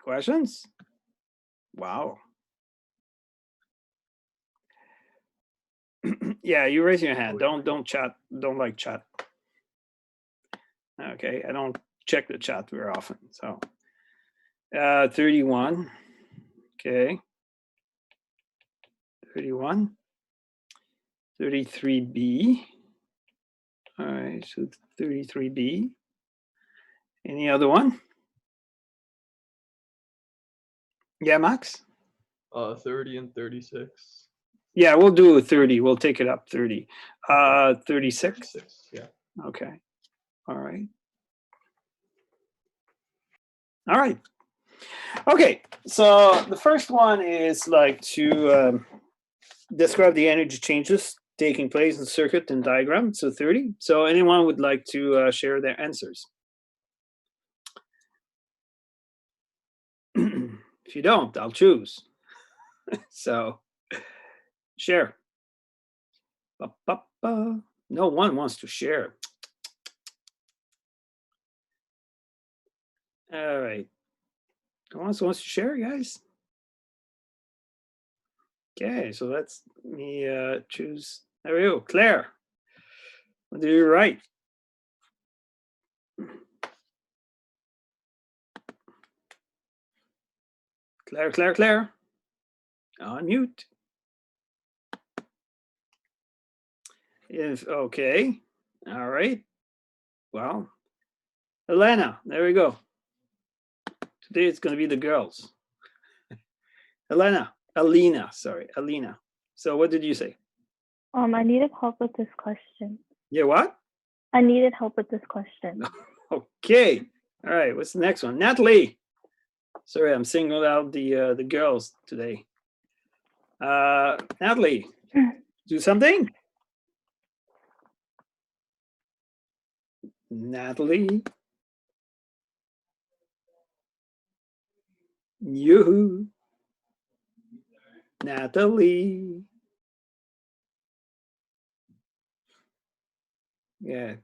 Questions? Wow. Yeah, you raise your hand. Don't chat. Don't like chat. Okay, I don't check the chat very often. So 31. Okay. 31. 33B. All right, so 33B. Any other one? Yeah, Max? 30 and 36. Yeah, we'll do 30. We'll take it up 30. 36? 36, yeah. Okay. All right. All right. Okay, so the first one is like to describe the energy changes taking place in the circuit and diagram. So 30. So anyone would like to share their answers? If you don't, I'll choose. So share. Ba-ba-ba. No one wants to share. All right. No one wants to share, guys? Okay, so let's me choose. There we go. Claire. What did you write? Claire. Unmute. If okay. All right. Well, Elena, there we go. Today it's going to be the girls. Alina. So what did you say? I needed help with this question. Yeah, what? I needed help with this question. Okay. All right. What's the next one? Natalie. Sorry, I'm singling out the girls today. Natalie, do something. Natalie. You. Natalie. Yeah.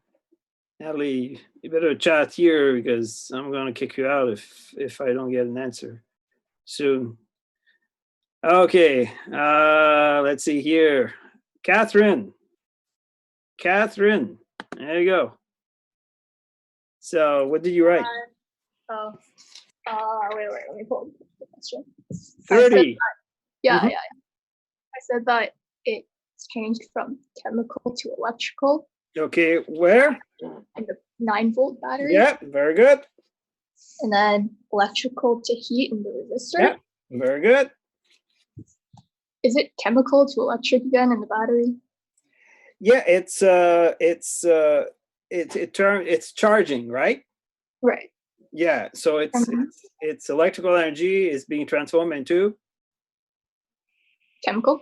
Natalie, you better chat here because I'm going to kick you out if I don't get an answer soon. Okay. Let's see here. Catherine. There you go. So what did you write? Wait, let me pull the question. 30. Yeah. I said that it's changed from chemical to electrical. Okay, where? In the 9-volt battery. Yeah, very good. And then electrical to heat in the resistor. Yeah, very good. Is it chemical to electric again in the battery? Yeah, it's charging, right? Right. Yeah, so it's electrical energy is being transformed into chemical.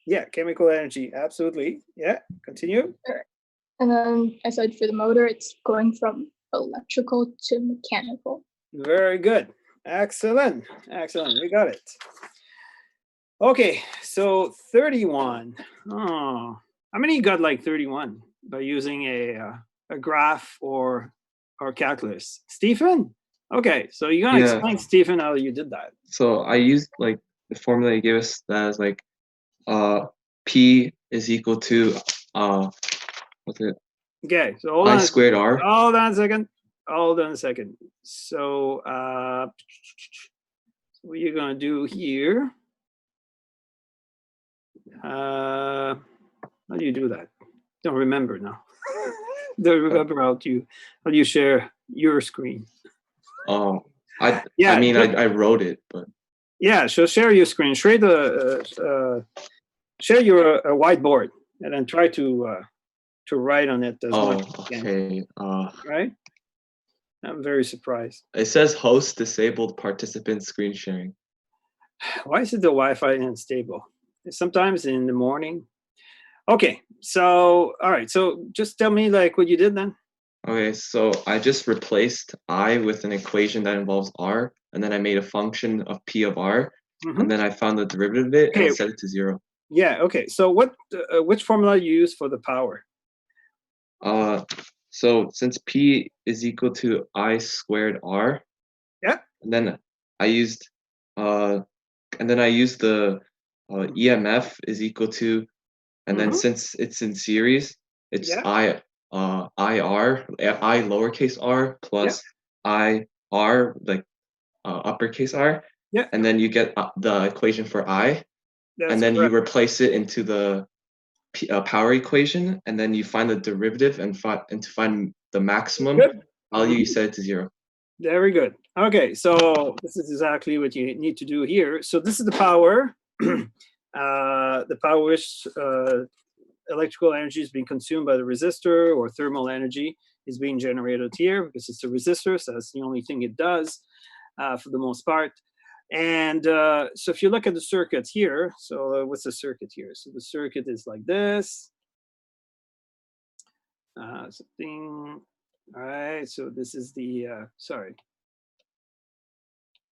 Yeah, chemical energy, absolutely. Yeah, continue. Right. And then I said for the motor, it's going from electrical to mechanical. Very good. Excellent. We got it. Okay, so 31. Oh, how many got like 31 by using a graph or calculus? Stephen? Okay, so you're gonna explain, Stephen, how you did that. So I used like the formula you gave us that is like P is equal to what's it? Okay, so I squared R. Hold on a second. So what you're gonna do here? How do you do that? Don't remember now. Don't remember how you share your screen. Oh, I wrote it, but yeah. So share your screen. Share your whiteboard, and then try to write on it as much as you can. Right? I'm very surprised. It says host disabled participant screen sharing. Why is it the Wi-Fi unstable? Sometimes in the morning. Okay, so all right, so just tell me like what you did then. Okay, so I just replaced I with an equation that involves R, and then I made a function of P of R, and then I found the derivative of it and set it to 0. Yeah, okay. So which formula you use for the power? So since P is equal to I squared R, yeah, and then I used and then I used the EMF is equal to, and then since it's in series, it's Yeah. I lowercase r plus I r like uppercase r, Yeah. and then you get the equation for I, That's and then correct. you replace it into the power equation, and then you find the derivative and to find the maximum Good. value, you set it to 0. Very good. Okay, so this is exactly what you need to do here. So this is the power. The power which electrical energy is being consumed by the resistor, or thermal energy is being generated here because it's a resistor. So that's the only thing it does for the most part. And so if you look at the circuit here, so what's the circuit here? So the circuit is like this. Something. All right, so this is the, sorry.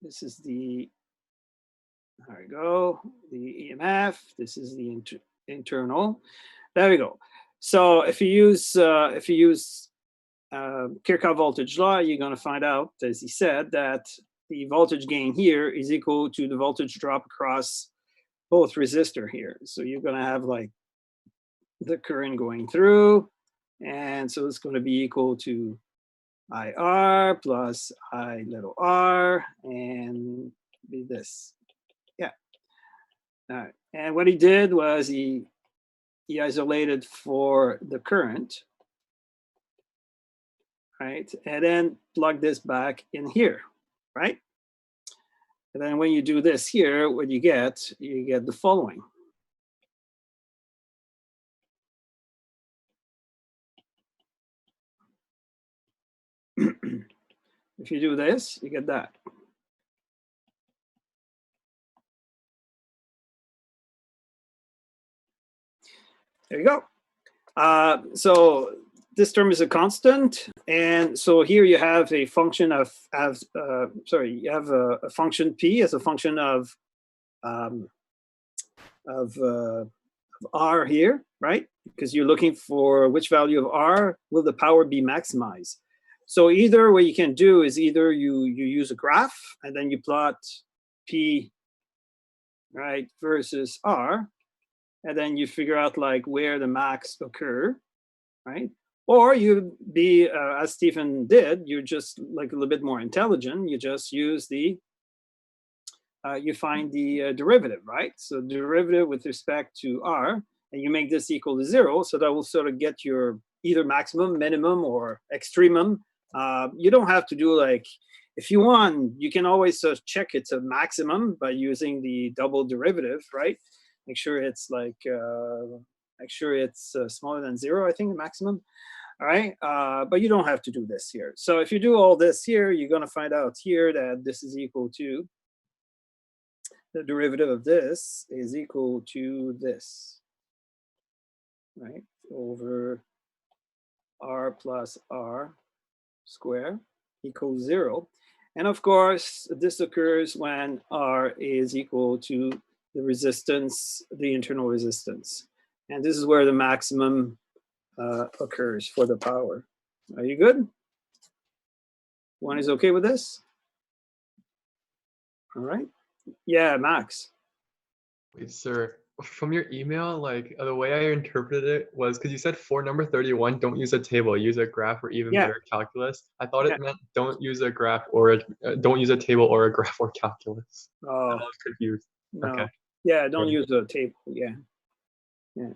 This is the, there we go, the EMF. This is the internal. There we go. So if you use Kirchhoff voltage law, you're going to find out, as he said, that the voltage gain here is equal to the voltage drop across both resistor here. So you're going to have like the current going through, and so it's going to be equal to IR plus I little r, and be this. Yeah. All right. And what he did was he isolated for the current, right? And then plug this back in here, right? And then when you do this here, what you get the following. If you do this, you get that. There you go. So this term is a constant, and so here you have a function of you have a function p as a function of r here, right? Because you're looking for which value of r will the power be maximized. So either what you can do is either you use a graph and then you plot p, right, versus r, and then you figure out like where the max occur, right? Or you be as Stephen did, you're just like a little bit more intelligent. You just use the you find the derivative, right? So derivative with respect to r, and you make this equal to 0. So that will sort of get your either maximum, minimum, or extremum. You don't have to do like, if you want, you can always check it's a maximum by using the double derivative, right? Make sure it's like, make sure it's smaller than 0, I think, the maximum. All right, but you don't have to do this here. So if you do all this here, you're going to find out here that this is equal to, the derivative of this is equal to this, right, over r plus r square equals 0. And of course, this occurs when r is equal to the resistance, the internal resistance. And this is where the maximum occurs for the power. Are you good? One is okay with this? All right. Yeah, Max. Wait, sir. From your email, like the way I interpreted it was because you said for number 31, don't use a table, use a graph, or even better, calculus. I thought it meant don't use a graph or don't use a table or a graph or calculus. Oh, I was confused. no. Okay. Yeah, don't use a table. Yeah. Yeah.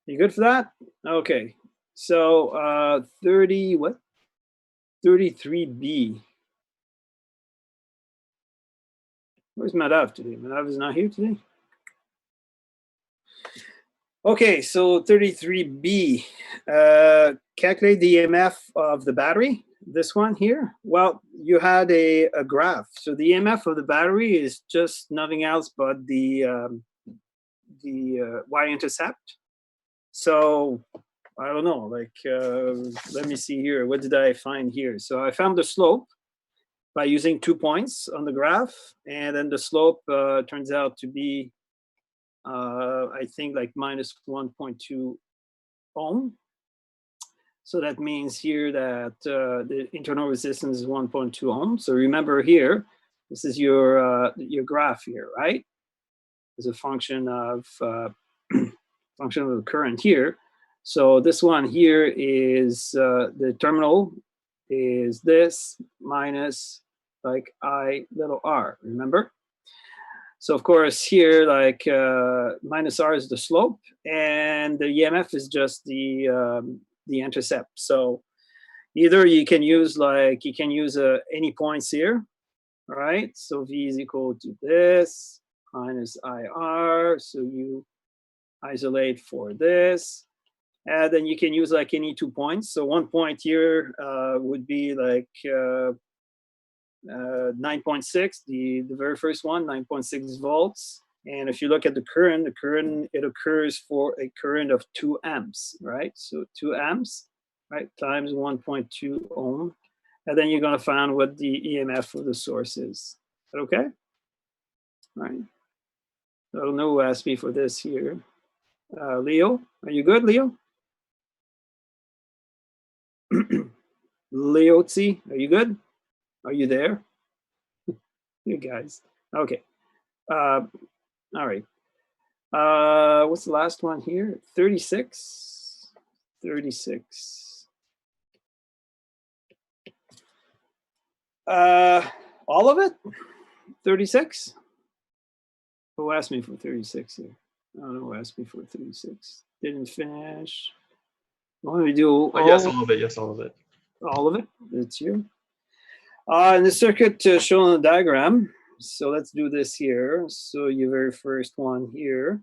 You good for that? Okay. So 30, what? 33B. Where's Madav today? Madav is not here today. Okay, so 33B. Calculate the EMF of the battery. This one here. Well, you had a graph. So the EMF of the battery is just nothing else but the y-intercept. So I don't know, like, let me see here. What did I find here? So I found the slope by using 2 points on the graph. And then the slope turns out to be, I think, like minus 1.2 ohm. So that means here that the internal resistance is 1.2 ohm. So remember here, This is your graph here, right? As a function of function of the current here. So this one here is the terminal is this minus like I little r, remember? So of course here like minus r is the slope and the EMF is just the intercept. So either you can use any points here, right? So V is equal to this minus IR. So you isolate for this. And then you can use like any 2 points. So 1 point here would be like 9.6, the very first one, 9.6 volts. And if you look at the current, it occurs for a current of 2 amps, right? So 2 amps, right, times 1.2 ohm. And then you're going to find what the EMF of the source is. Okay? All right. I don't know who asked me for this here. Leo, are you good, Leo? Leotzi, are you good? Are you there? You guys. Okay. All right. What's the last one here? 36. 36. All of it? 36? Who asked me for 36 here? I don't know who asked me for 36. Didn't finish. Why don't we do all? Yes, all of it. Yes, all of it. All of it? It's you. In the circuit shown on the diagram. So let's do this here. So your very first one here.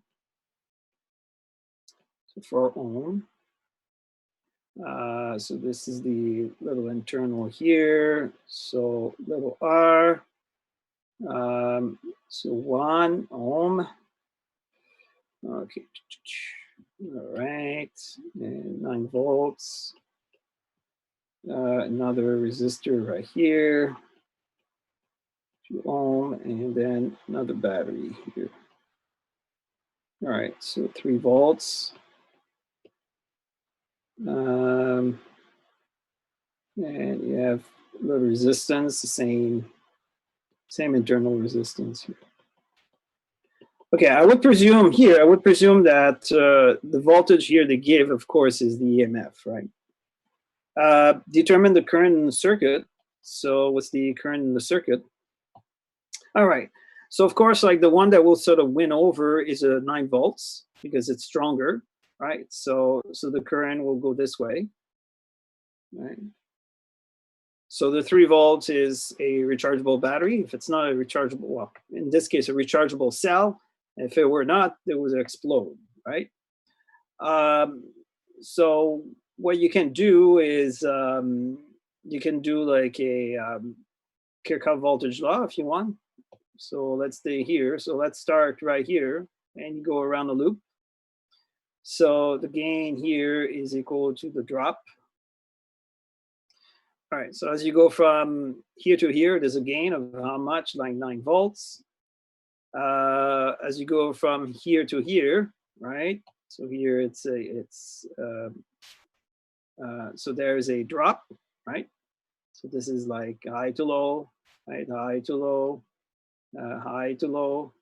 So 4 ohm. So this is the little internal here. So little r. So 1 ohm. Okay. All right. And 9 volts. Another resistor right here. 2 ohm, and then another battery here. All right, so 3 volts. And you have the resistance, the same internal resistance here. Okay, I would presume that the voltage here they give, of course, is the EMF, right? Determine the current in the circuit. So what's the current in the circuit? All right. So of course, like the one that will sort of win over is a 9 volts because it's stronger, right? So the current will go this way, right? So the 3 volts is a rechargeable battery. If it's not a rechargeable, well, in this case, a rechargeable cell. If it were not, it would explode, right? So what you can do is you can do like a Kirchhoff voltage law if you want. So let's stay here. So let's start right here and you go around the loop. So the gain here is equal to the drop. All right, so as you go from here to here, there's a gain of how much? Like 9 volts. As you go from here to here, right? So here so there is a drop, right? So this is like high to low, right? High to low, high to low,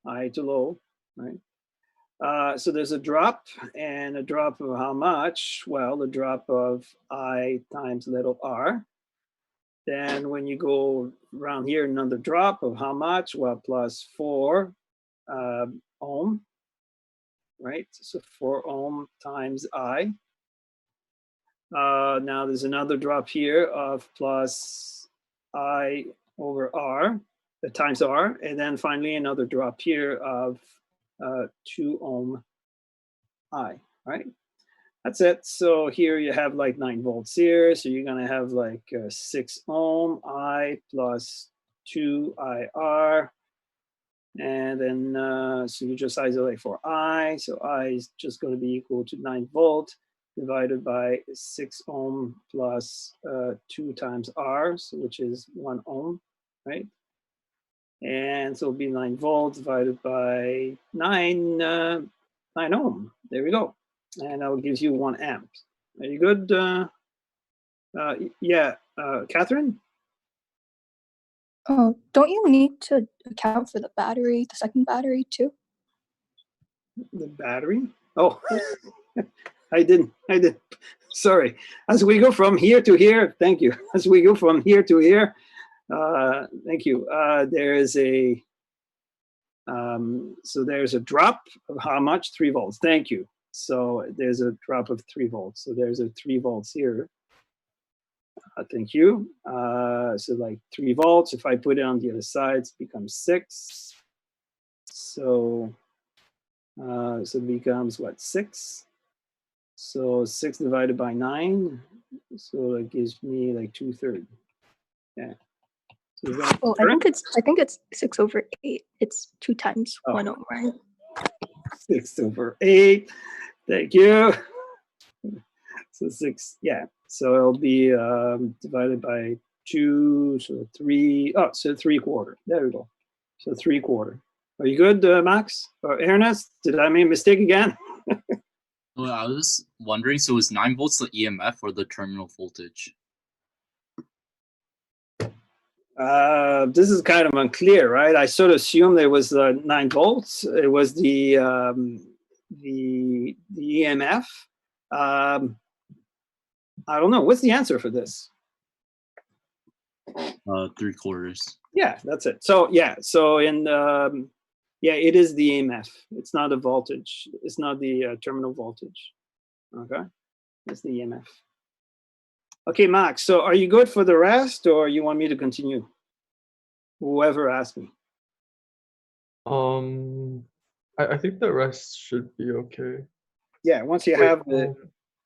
high to low, right? So there's a drop, and a drop of how much? Well, the drop of I times little r. Then when you go around here, another drop of how much? Well, plus 4 ohm, right? So 4 ohm times I. Now there's another drop here of plus I over r, times r, and then finally another drop here of 2 ohm I, right? That's it. So here you have like 9 volts here. So you're going to have like 6 ohm I plus 2 IR. And then, so you just isolate for I. So I is just going to be equal to 9 volt divided by 6 ohm plus 2 times R, so which is 1 ohm, right? And so it'll be 9 volts divided by 9 ohm. There we go. And that gives you 1 amp. Are you good? Yeah, Catherine? Oh, don't you need to account for the battery, the second battery too? The battery? Oh, I didn't. Sorry. As we go from here to here, thank you. As we go from here to here, thank you. There is a, so there's a drop of how much? 3 volts. Thank you. So there's a drop of 3 volts. So there's a 3 volts here. Thank you. So like 3 volts. If I put it on the other side, it becomes 6. So so it becomes what, 6? So 6 divided by 9. So that gives me like 2/3. Yeah. So Oh, I think it's 6/8. It's 2 times 1/8. 6/8. Thank you. So 6, yeah. So it'll be divided by 2, so 3. Oh, so 3/4. There we go. So 3/4. Are you good, Max? Or Ernest? Did I make a mistake again? Well, I was wondering, so is 9 volts the EMF or the terminal voltage? This is kind of unclear, right? I sort of assumed there was 9 volts. It was the EMF. I don't know. What's the answer for this? 3/4. Yeah, that's it. So yeah, so in yeah, it is the EMF. It's not the voltage. It's not the terminal voltage. Okay, it's the EMF. Okay, Max. So are you good for the rest, or you want me to continue? Whoever asked me. I think the rest should be okay. Yeah, once you Wait, have the,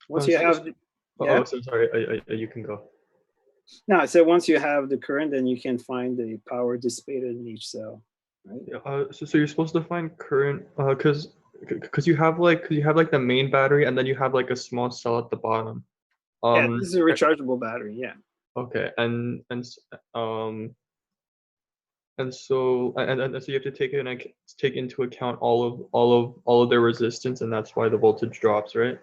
once you have, the, yeah. Oh, so sorry. You can go. No, I said once you have the current, then you can find the power dissipated in each cell, right? Yeah. So you're supposed to find current, because you have like the main battery, and then you have like a small cell at the bottom. Yeah, this is a rechargeable battery. Yeah. Okay, and so you have to take into account all of their resistance, and that's why the voltage drops, right?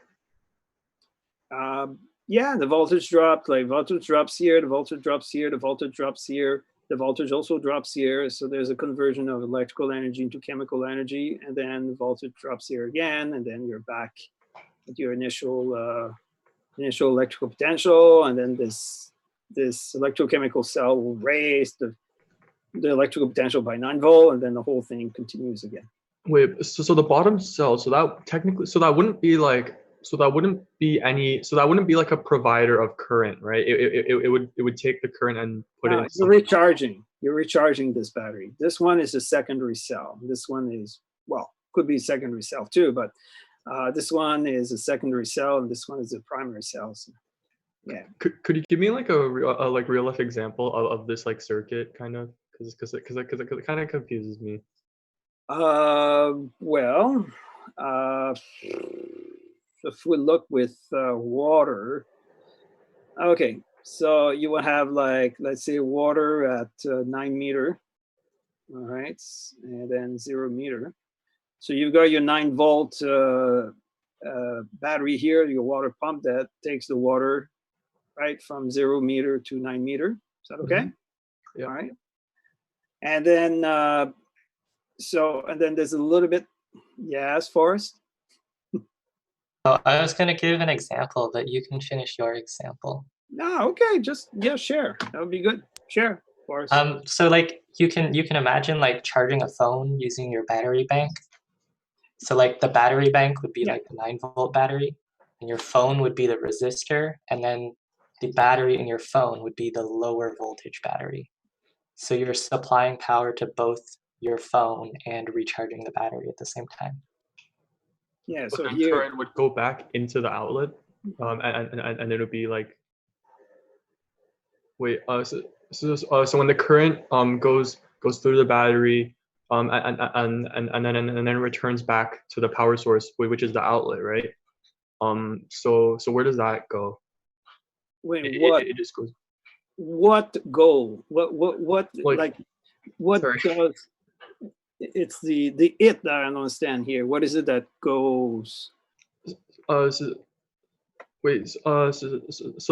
Yeah, the voltage dropped. Like voltage drops here, the voltage drops here, the voltage drops here. The voltage also drops here. So there's a conversion of electrical energy into chemical energy, and then the voltage drops here again, and then you're back at your initial electrical potential, and then this electrochemical cell will raise the electrical potential by 9 volt, and then the whole thing continues again. Wait, so the bottom cell, so that technically, that wouldn't be like a provider of current, right? It would take the current and put it in. You're recharging this battery. This one is a secondary cell. This one is, well, could be a secondary cell too, but this one is a secondary cell, and this one is a primary cell. So, yeah. Could you give me like a real life example of this like circuit, kind of, because it kind of confuses me. Well, if we look with water, okay, so you will have like, let's say water at 9 meter, all right, and then 0 meter. So you've got your 9 volt battery here, your water pump that takes the water right from 0 meter to 9 meter. Is that okay? Mm-hmm. Yeah. All right. And then and then there's a little bit, yes, Forrest. Oh, I was going to give an example, but you can finish your example. No, okay, just share. That would be good. Share, Forrest. So like you can imagine like charging a phone using your battery bank. So like the battery bank would be like the 9 volt battery, and your phone would be the resistor, and then the battery in your phone would be the lower voltage battery. So you're supplying power to both your phone and recharging the battery at the same time. Yeah, but so the here current would go back into the outlet, and it would be like, wait, so when the current goes through the battery, and then returns back to the power source, which is the outlet, right? So where does that go? wait, It just goes. What goal? What Like, what sorry. does, it's the it that I don't understand here. What is it that goes? So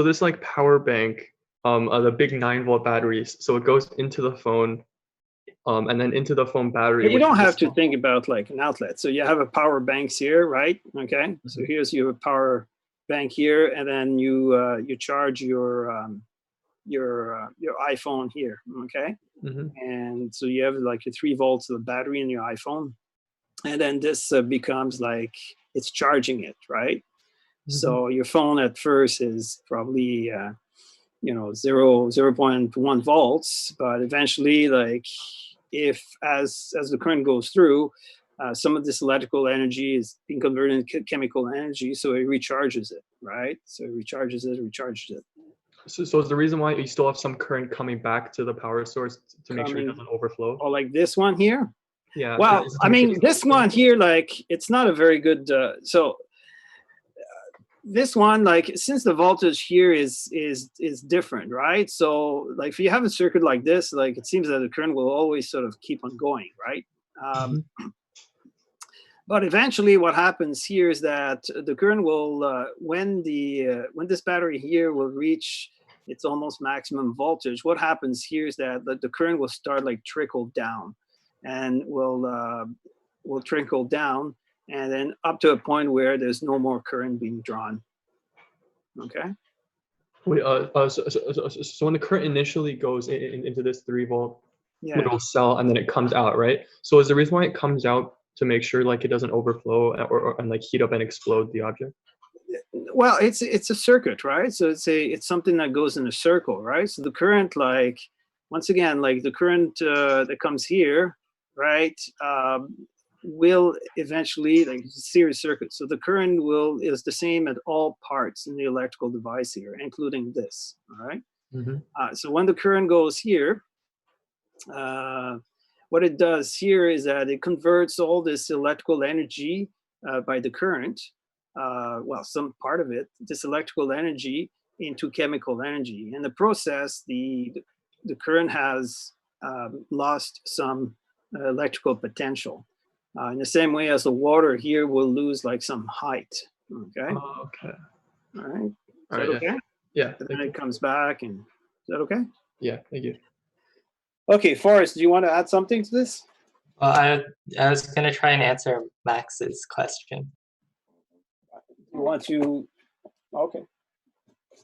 this like power bank, the big 9-volt batteries. So it goes into the phone, and then into the phone battery. But you which don't is have to small- think about like an outlet. So you have a power banks here, right? Okay. So here's your power bank here, and then you charge your iPhone here. Okay. Mhm. And so you have like a 3 volts of the battery in your iPhone, and then this becomes like it's charging it, right? So your phone at first is probably 0.1 volts, but eventually, like if as the current goes through, some of this electrical energy is being converted into chemical energy, so it recharges it, right? So it recharges it. So is the reason why you still have some current coming back to the power source to make sure it Coming- doesn't overflow? Or like this one here. Yeah. Well, is it to I make sure mean, it this doesn't one here, like it's not a very good. This one, like since the voltage here is different, right? So like if you have a circuit like this, like it seems that the current will always sort of keep on going, right? But eventually what happens here is that the current will when this battery here will reach its almost maximum voltage, what happens here is that the current will start like trickle down, and will trickle down, and then up to a point where there's no more current being drawn. Okay. Wait, so when the current initially goes into this 3-volt Yeah. little cell, and then it comes out, right? So is the reason why it comes out to make sure like it doesn't overflow and like heat up and explode the object? Well, it's a circuit, right? So it's something that goes in a circle, right? So the current, like once again, like the current that comes here, right, will eventually, like it's a series circuit. So the current is the same at all parts in the electrical device here, including this. All right. So when the current goes here, what it does here is that it converts all this electrical energy by the current, well, some part of it, this electrical energy into chemical energy. In the process, the current has lost some electrical potential. In the same way as the water here will lose like some height. Okay. Oh, okay. All right. Is All that right. okay? Yeah. And then it comes back, and is that okay? Yeah. Thank you. Okay, Forrest, do you want to add something to this? Well, I was gonna try and answer Max's question. You want to? Okay.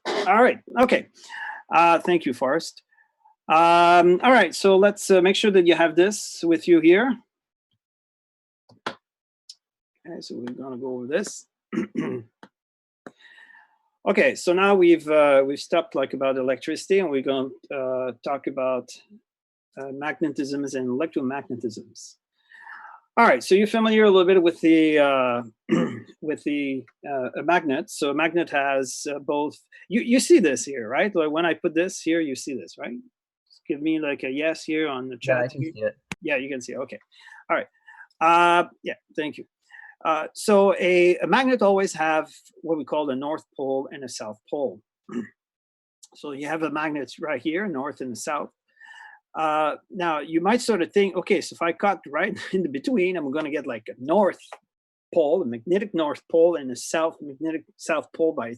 All right. Okay. Thank you, Forrest. All right. So let's make sure that you have this with you here. Okay. So we're gonna go over this. Okay. So now we've stopped like about electricity, and we're going to talk about magnetisms and electromagnetisms. All right, so you're familiar a little bit with the a magnet. So a magnet has both. You see this here, right? Like when I put this here, you see this, right? Just give me like a yes here on the chat. Yeah, I can see it. Yeah, you can see it. Okay. All right. Yeah, thank you. So a magnet always have what we call a north pole and a south pole. So you have a magnet right here, north and the south. Now you might sort of think, okay, so if I cut right in the between, I'm going to get like a north pole, a magnetic north pole, and a south magnetic south pole by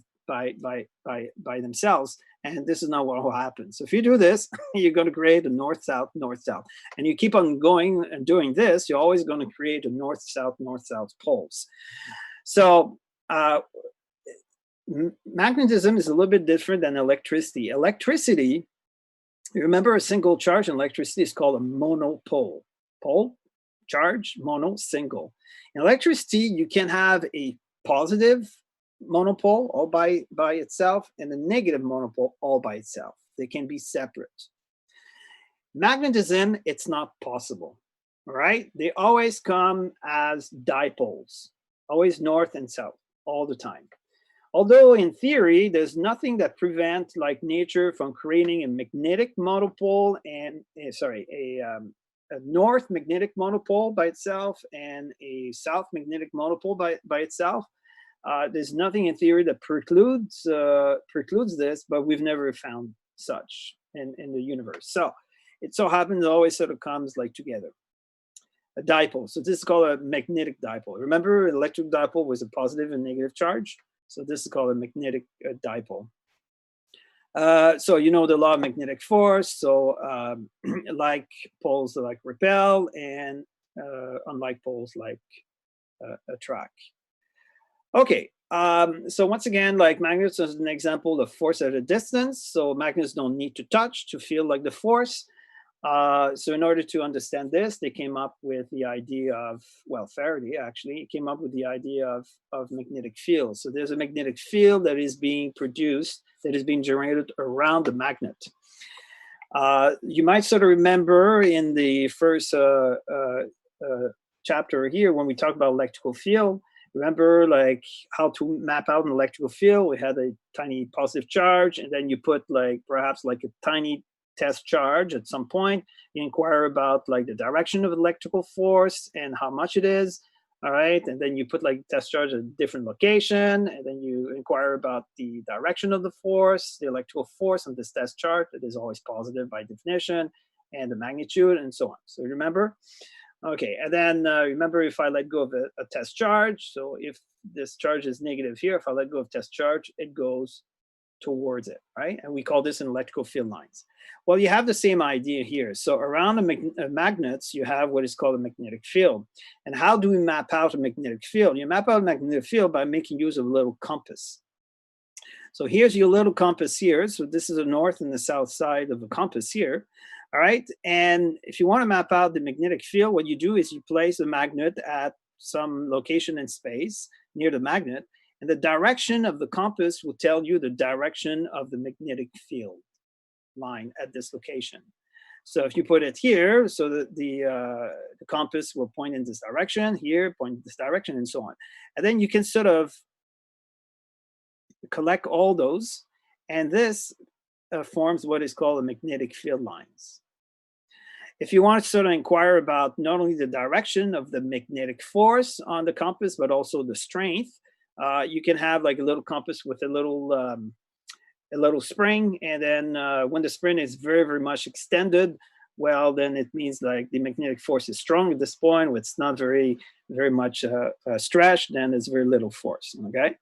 themselves. And this is not what will happen. So if you do this, you're going to create a north south, and you keep on going and doing this, you're always going to create a north south poles. So magnetism is a little bit different than electricity. Electricity, you remember a single charge in electricity is called a monopole. Pole, charge, mono, single. In electricity, you can have a positive monopole all by itself and a negative monopole all by itself. They can be separate. Magnetism, it's not possible, all right? They always come as dipoles, always north and south all the time. Although in theory, there's nothing that prevents like nature from creating a magnetic monopole and a north magnetic monopole by itself and a south magnetic monopole by itself. There's nothing in theory that precludes this, but we've never found such in the universe. So it so happens it always sort of comes like together. A dipole. So this is called a magnetic dipole. Remember, electric dipole was a positive and negative charge. So this is called a magnetic dipole. So you know the law of magnetic force. So like poles like repel, and unlike poles like attract. Okay, so once again, like magnets is an example of force at a distance. So magnets don't need to touch to feel like the force. So in order to understand this, they came up with the idea of, well, Faraday actually came up with the idea of magnetic field. So there's a magnetic field that is being produced, that is being generated around the magnet. You might sort of remember in the first chapter here, when we talk about electrical field, remember like how to map out an electrical field. We had a tiny positive charge, and then you put like perhaps like a tiny test charge at some point. You inquire about like the direction of electrical force and how much it is. All right, and then you put like test charge at a different location, and then you inquire about the direction of the force, the electrical force on this test chart that is always positive by definition, and the magnitude, and so on. So remember? Okay, and then remember, if I let go of a test charge, so if this charge is negative here, if I let go of test charge, it goes towards it, right? And we call this an electrical field lines. Well, you have the same idea here. So around the magnets, you have what is called a magnetic field. And how do we map out a magnetic field? You map out a magnetic field by making use of a little compass. So here's your little compass here. So this is the north and the south side of the compass here. All right. And if you want to map out the magnetic field, what you do is you place the magnet at some location in space near the magnet, and the direction of the compass will tell you the direction of the magnetic field line at this location. So if you put it here, so that the compass will point in this direction, here, point in this direction, and so on. And then you can sort of collect all those, and this forms what is called a magnetic field lines. If you want to sort of inquire about not only the direction of the magnetic force on the compass, but also the strength, you can have like a little compass with a little spring, and then when the spring is very, very much extended, well, then it means like the magnetic force is strong at this point. When it's not very, very much stretched, then there's very little force, okay?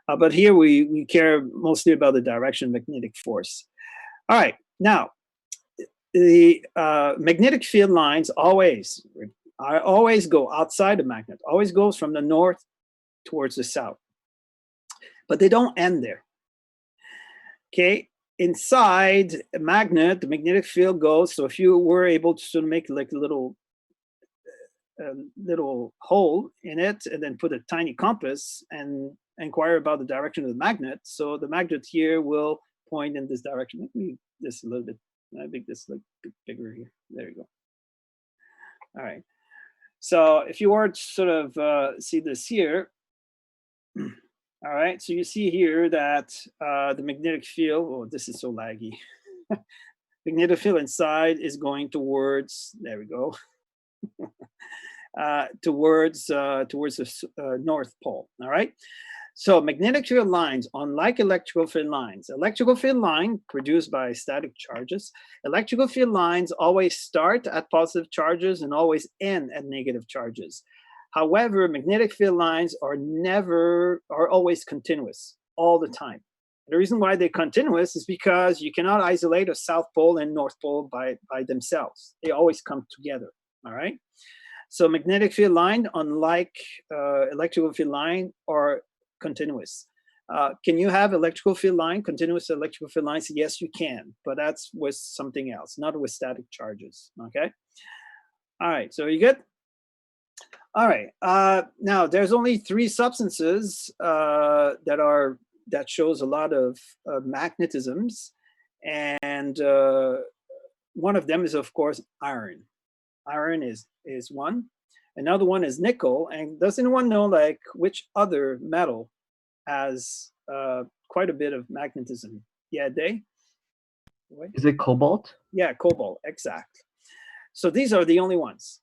But here we care mostly about the direction of magnetic force. All right, now, the magnetic field lines always go outside the magnet, always goes from the north towards the south, but they don't end there. Okay, inside a magnet, the magnetic field goes. So if you were able to sort of make like a little hole in it, and then put a tiny compass and inquire about the direction of the magnet, so the magnet here will point in this direction. Let me this a little bit. I make this like bigger here. There you go. All right. So if you were to sort of see this here, all right. So you see here that the magnetic field. Oh, this is so laggy. Magnetic field inside is going towards. There we go. Towards the North Pole. All right. So magnetic field lines, unlike electrical field lines, electrical field line produced by static charges, electrical field lines always start at positive charges and always end at negative charges. However, magnetic field lines are always continuous all the time. The reason why they're continuous is because you cannot isolate a South Pole and North Pole by themselves. They always come together, all right? So magnetic field line, unlike electrical field line, are continuous. Can you have electrical field line, continuous electrical field lines? Yes, you can, but that's with something else, not with static charges, okay? All right, so you good? All right, now there's only 3 substances that shows a lot of magnetisms, and one of them is, of course, iron. Iron is one. Another one is nickel. And does anyone know like which other metal has quite a bit of magnetism? Yeah, Day? Is it cobalt? Yeah, cobalt, exact. So these are the only ones.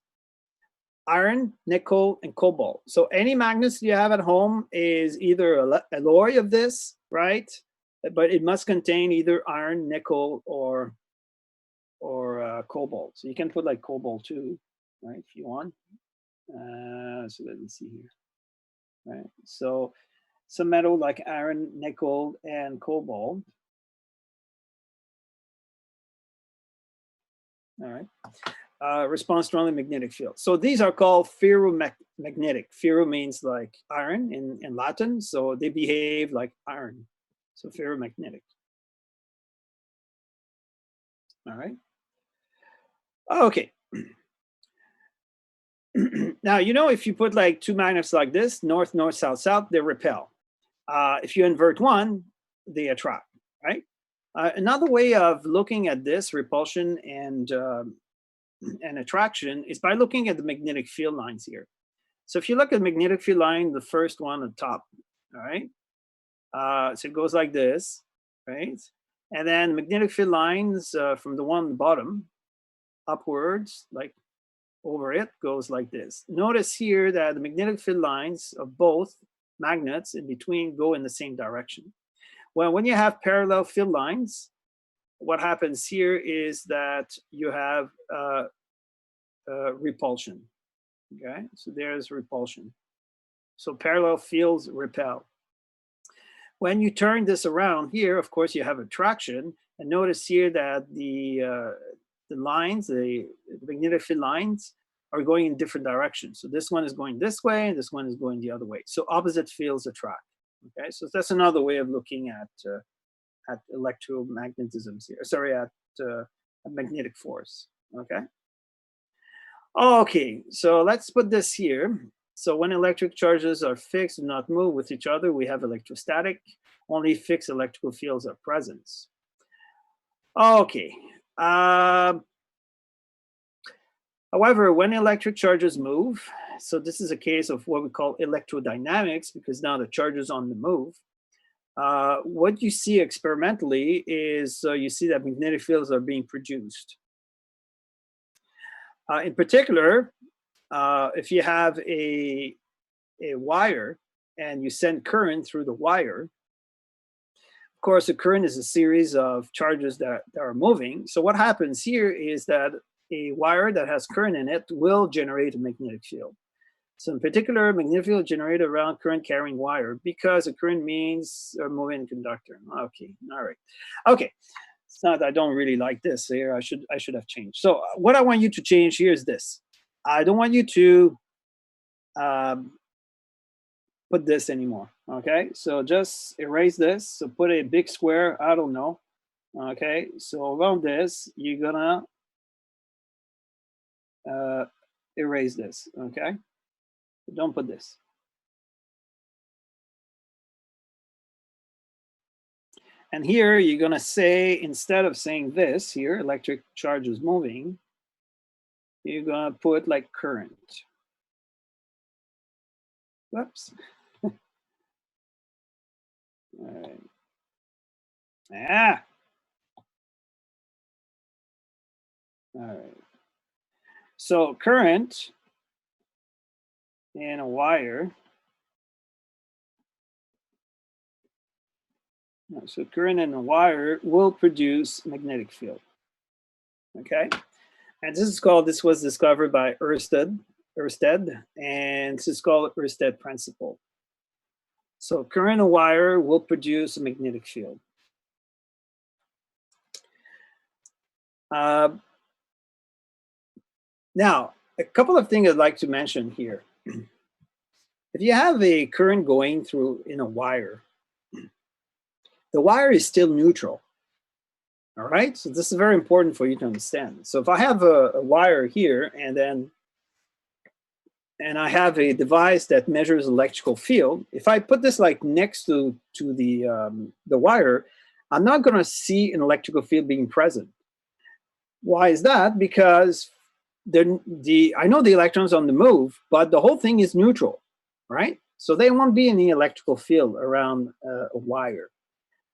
Iron, nickel, and cobalt. So any magnets you have at home is either a alloy of this, right? But it must contain either iron, nickel, or cobalt. So you can put like cobalt too, right, if you want. So let me see here. Right. So some metal like iron, nickel, and cobalt All right. Responds strongly magnetic field. So these are called ferromagnetic. Ferro means like iron in Latin, so they behave like iron. So ferromagnetic. All right. Okay. Now, you know, if you put like two magnets like this, north, north, south, south, they repel. If you invert one, they attract, right? Another way of looking at this repulsion and attraction is by looking at the magnetic field lines here. So if you look at the magnetic field line, the first one at the top, all right? So it goes like this, right? And then magnetic field lines from the one at the bottom upwards, like over it, goes like this. Notice here that the magnetic field lines of both magnets in between go in the same direction. Well, when you have parallel field lines, what happens here is that you have repulsion. Okay, so there's repulsion. So parallel fields repel. When you turn this around here, of course, you have attraction. And notice here that the lines, the magnetic field lines, are going in different directions. So this one is going this way, and this one is going the other way. So opposite fields attract. Okay, so that's another way of looking at electromagnetism here. Sorry, at magnetic force. Okay. Okay, so let's put this here. So when electric charges are fixed and not move with each other, we have electrostatic. Only fixed electrical fields are present. Okay. However, when electric charges move, so this is a case of what we call electrodynamics, because now the charge is on the move. What you see experimentally is you see that magnetic fields are being produced. In particular, if you have a wire and you send current through the wire, of course, the current is a series of charges that are moving. So what happens here is that a wire that has current in it will generate a magnetic field. So in particular, magnetic field generated around current carrying wire because a current means a moving conductor. Okay, all right. Okay, it's not, I don't really like this here. I should have changed. So what I want you to change here is this. I don't want you to put this anymore, okay? So just erase this. So put a big square, I don't know, okay? So around this, you're gonna erase this, okay? Don't put this. And here you're gonna say, instead of saying this here, electric charge is moving, you're gonna put like current. Whoops. All right. Ah. All right. So current in a wire. So current in a wire will produce magnetic field. Okay. And this was discovered by Ørsted, and this is called Ørsted principle. So current in a wire will produce a magnetic field. Now, a couple of things I'd like to mention here. If you have a current going through in a wire, the wire is still neutral. All right, so this is very important for you to understand. So if I have a wire here and I have a device that measures electrical field, if I put this like next to the wire, I'm not going to see an electrical field being present. Why is that? Because I know the electrons on the move, but the whole thing is neutral, right? So there won't be any electrical field around a wire.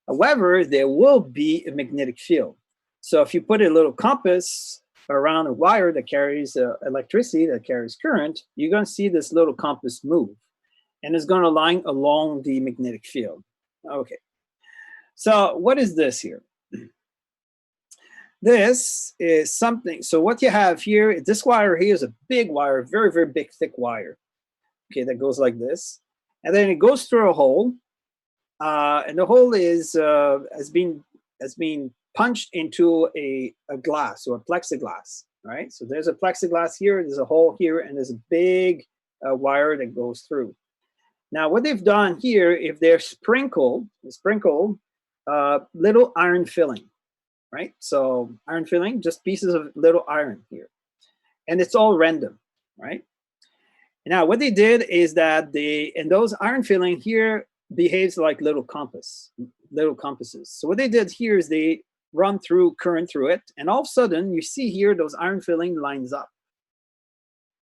However, there will be a magnetic field. So if you put a little compass around a wire that carries electricity, that carries current, you're going to see this little compass move, and it's going to line along the magnetic field. Okay. So what is this here? This is something. So what you have here, this wire here is a big wire, very, very big, thick wire. Okay, that goes like this, and then it goes through a hole. And the hole is has been punched into a glass or a plexiglass, right? So there's a plexiglass here, there's a hole here, and there's a big wire that goes through. Now, what they've done here, if they're sprinkled little iron filling, right? So iron filling, just pieces of little iron here. And it's all random, right? Now, what they did is that and those iron filling here behaves like little compasses. So what they did here is they run through current through it, and all of a sudden you see here those iron filling lines up,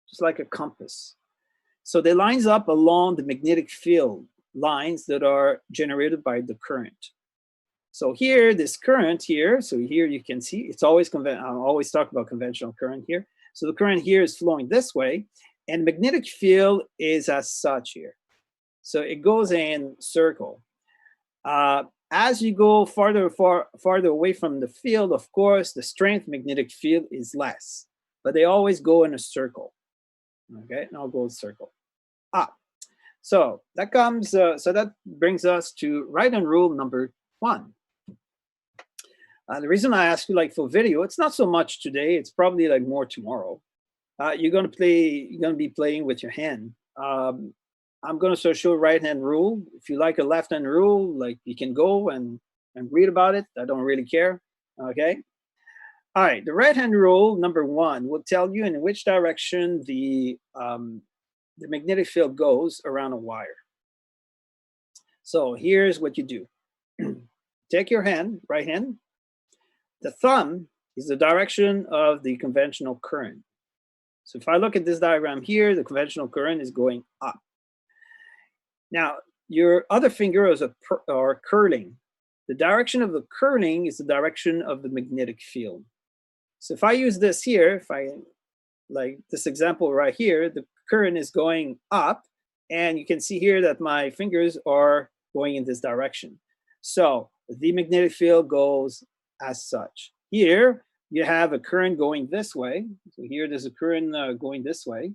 just like a compass. So they lines up along the magnetic field lines that are generated by the current. So here, this current here, so here you can see, it's always, I always talk about conventional current here. So the current here is flowing this way, and magnetic field is as such here. So it goes in circle. As you go farther away from the field, of course, the strength magnetic field is less, but they always go in a circle. Okay, and I'll go circle. So that comes, so that brings us to right-hand rule number 1. The reason I ask you, like, for video, it's not so much today, it's probably like more tomorrow. You're gonna be playing with your hand. I'm gonna show right-hand rule. If you like a left-hand rule, like, you can go and read about it. I don't really care. Okay. All right. The right-hand rule number 1 will tell you in which direction the magnetic field goes around a wire. So here's what you do. Take your hand, right hand. The thumb is the direction of the conventional current. So if I look at this diagram here, the conventional current is going up. Now, your other fingers are curling. The direction of the curling is the direction of the magnetic field. So if I use this here, if I, like this example right here, the current is going up, and you can see here that my fingers are going in this direction. So the magnetic field goes as such. Here, you have a current going this way. So here, there's a current going this way.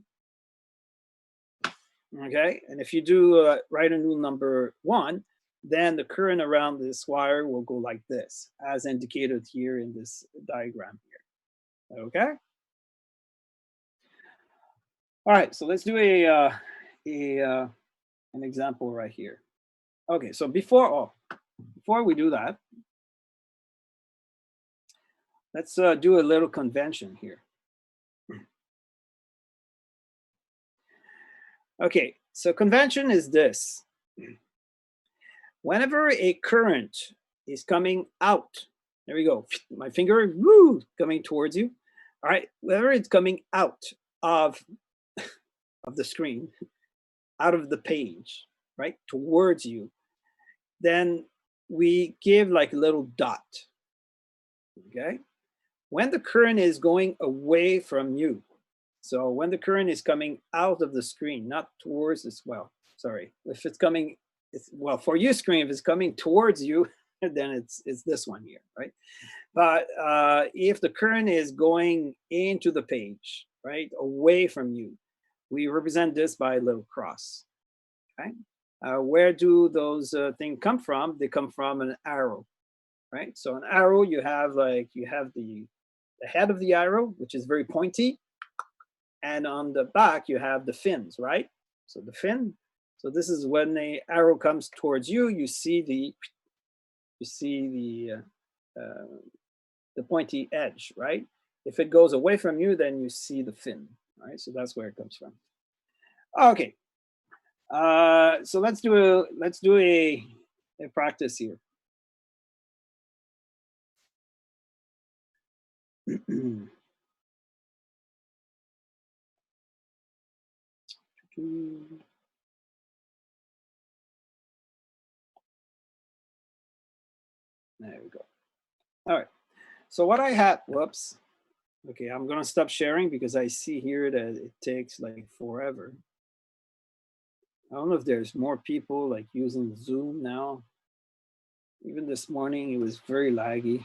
Okay, and if you do right-hand rule number 1, then the current around this wire will go like this, as indicated here in this diagram here. Okay. All right, so let's do an example right here. Okay, so before we do that, let's do a little convention here. Okay, so convention is this. Whenever a current is coming out, there we go, my finger, woo, coming towards you. All right, whenever it's coming out of the screen, out of the page, right, towards you, then we give like a little dot, okay? When the current is going away from you, so when the current is coming out of the screen, not towards as well, sorry, if it's coming, well, for your screen, if it's coming towards you, then it's this one here, right? But if the current is going into the page, right, away from you, we represent this by a little cross, okay? Where do those things come from? They come from an arrow, right? So an arrow, you have the head of the arrow, which is very pointy, and on the back you have the fins, right? So the fin. So this is when the arrow comes towards you, you see the pointy edge, right? If it goes away from you, then you see the fin, right? So that's where it comes from. Okay. So let's do a practice here. There we go. All right. So what I had, whoops. Okay, I'm gonna stop sharing because I see here that it takes like forever. I don't know if there's more people like using Zoom now. Even this morning, it was very laggy.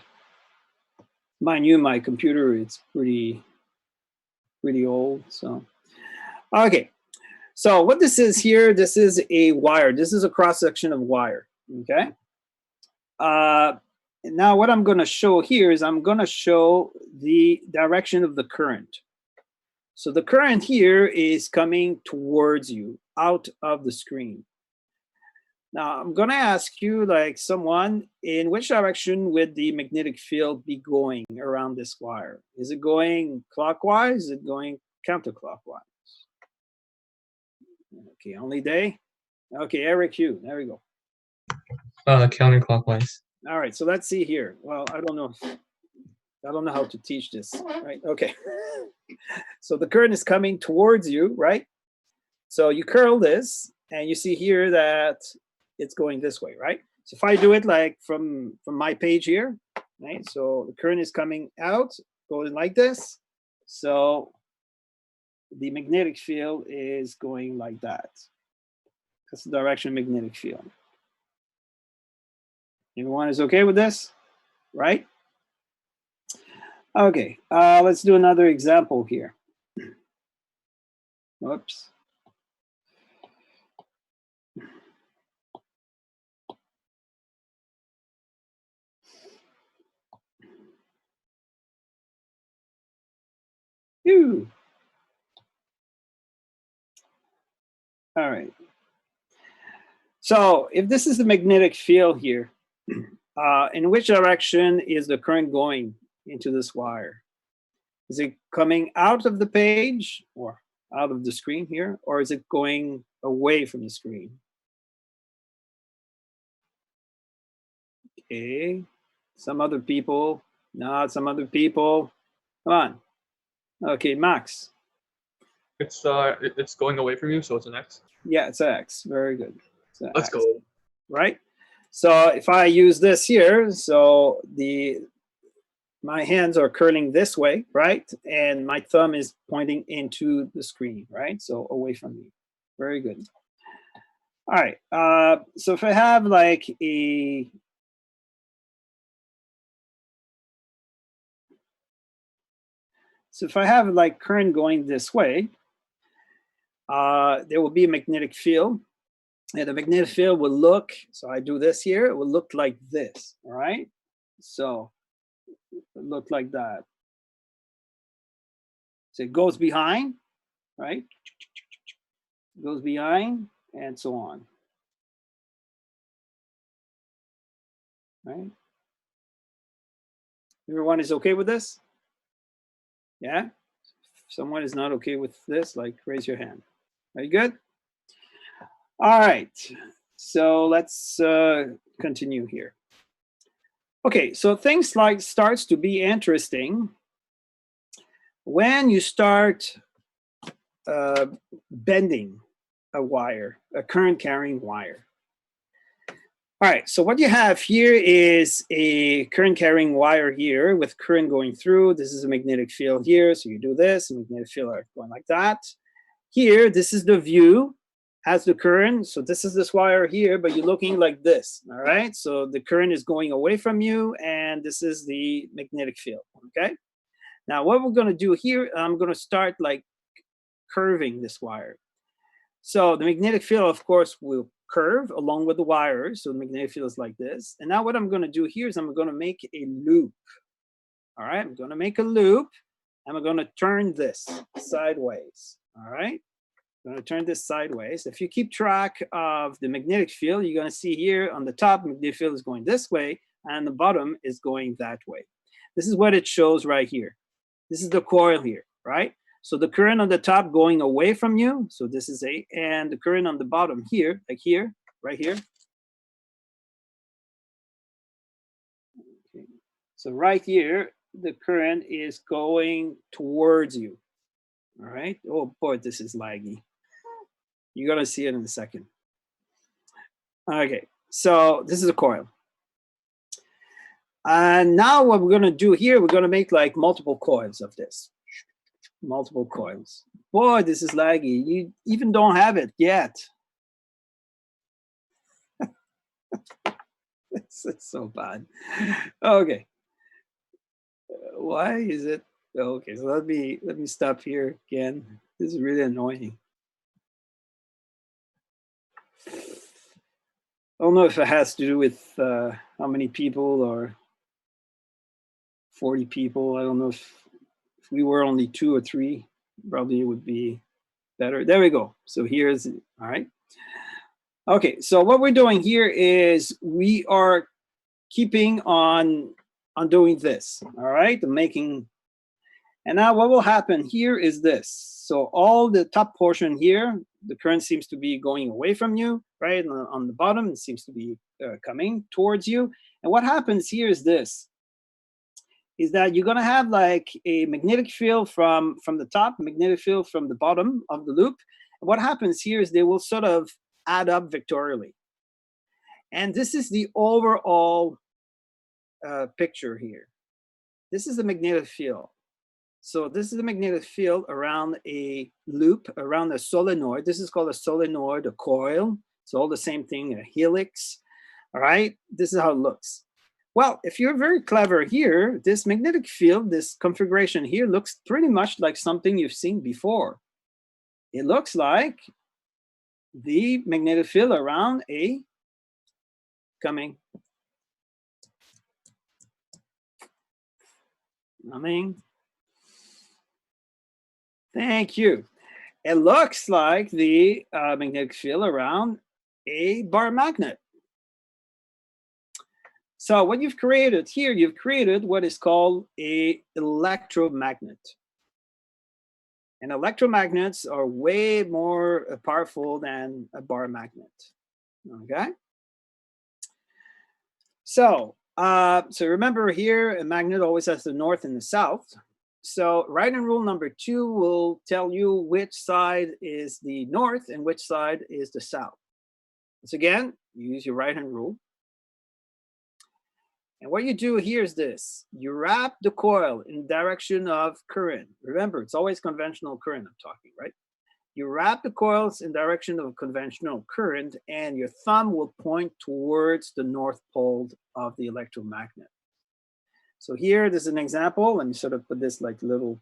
Mind you, my computer, it's pretty old, so. Okay, so what this is here, this is a wire. This is a cross-section of wire, okay? now what I'm going to show here is I'm going to show the direction of the current. So the current here is coming towards you, out of the screen. Now I'm going to ask you, like someone, in which direction would the magnetic field be going around this wire? Is it going clockwise? Is it going counterclockwise? Okay, only day. Okay, Eric Hugh, there we go. Counterclockwise. All right, so let's see here. Well, I don't know how to teach this, right? Okay. So the current is coming towards you, right? So you curl this, and you see here that it's going this way, right? So if I do it like from my page here, right? So the current is coming out, going like this. So the magnetic field is going like that. That's the direction of magnetic field. Everyone is okay with this, right? Okay, let's do another example here. Whoops. Phew. All right. So if this is the magnetic field here, in which direction is the current going into this wire? Is it coming out of the page or out of the screen here, or is it going away from the screen? Okay, some other people, not some other people. Come on. Okay, Max. It's going away from you, so it's an X. Yeah, it's X. Very good. Let's X, go. right? So if I use this here, so my hands are curling this way, right? And my thumb is pointing into the screen, right? So away from me. Very good. All right. So if I have like current going this way, there will be a magnetic field. And the magnetic field will look, so I do this here, it will look like this, all right? So it look like that. So it goes behind, right? It goes behind and so on. Right? Everyone is okay with this? Yeah? If someone is not okay with this, like raise your hand. Are you good? All right. So let's continue here. Okay, so things like starts to be interesting when you start bending a wire, a current carrying wire. All right, so what you have here is a current carrying wire here with current going through. This is a magnetic field here, so you do this, and magnetic field are going like that. Here, this is the view, has the current, so this is this wire here, but you're looking like this, all right? So the current is going away from you, and this is the magnetic field, okay? Now, what we're gonna do here, I'm gonna start like curving this wire. So the magnetic field, of course, will curve along with the wires. So the magnetic field is like this. And now what I'm going to do here is I'm going to make a loop. All right, I'm going to make a loop. And I'm going to turn this sideways. All right, I'm going to turn this sideways. If you keep track of the magnetic field, you're going to see here on the top, the magnetic field is going this way, and the bottom is going that way. This is what it shows right here. This is the coil here, right? So the current on the top going away from you, so this is A, and the current on the bottom here, like here, right here. Okay. So right here, the current is going towards you. All right. Oh boy, this is laggy. You're gonna see it in a second. Okay, so this is a coil. And now what we're gonna do here, we're gonna make like multiple coils of this. Multiple coils. Boy, this is laggy. You even don't have it yet. It's so bad. Okay. Why is it? Okay, so let me stop here again. This is really annoying. I don't know if it has to do with how many people or 40 people. I don't know if we were only 2 or 3, probably it would be better. There we go. So here's, all right. Okay, so what we're doing here is we are keeping on doing this, all right, making. And now what will happen here is this. So all the top portion here, the current seems to be going away from you, right? And on the bottom, it seems to be coming towards you. And what happens here is this, is that you're gonna have like a magnetic field from the top, magnetic field from the bottom of the loop. And what happens here is they will sort of add up vectorially. And this is the overall picture here. This is the magnetic field. So this is the magnetic field around a loop, around a solenoid. This is called a solenoid, a coil. It's all the same thing, a helix. All right, this is how it looks. Well, if you're very clever here, this magnetic field, this configuration here looks pretty much like something you've seen before. It looks like the magnetic field around a coming. Thank you. It looks like the magnetic field around a bar magnet. So what you've created here, you've created what is called a electromagnet. And electromagnets are way more powerful than a bar magnet. Okay. So, so remember here, a magnet always has the north and the south. So right-hand rule number 2 will tell you which side is the north and which side is the south. Once again, you use your right-hand rule. And what you do here is this. You wrap the coil in the direction of current. Remember, it's always conventional current I'm talking, right? You wrap the coils in direction of conventional current, and your thumb will point towards the north pole of the electromagnet. So here, there's an example. Let me sort of put this like a little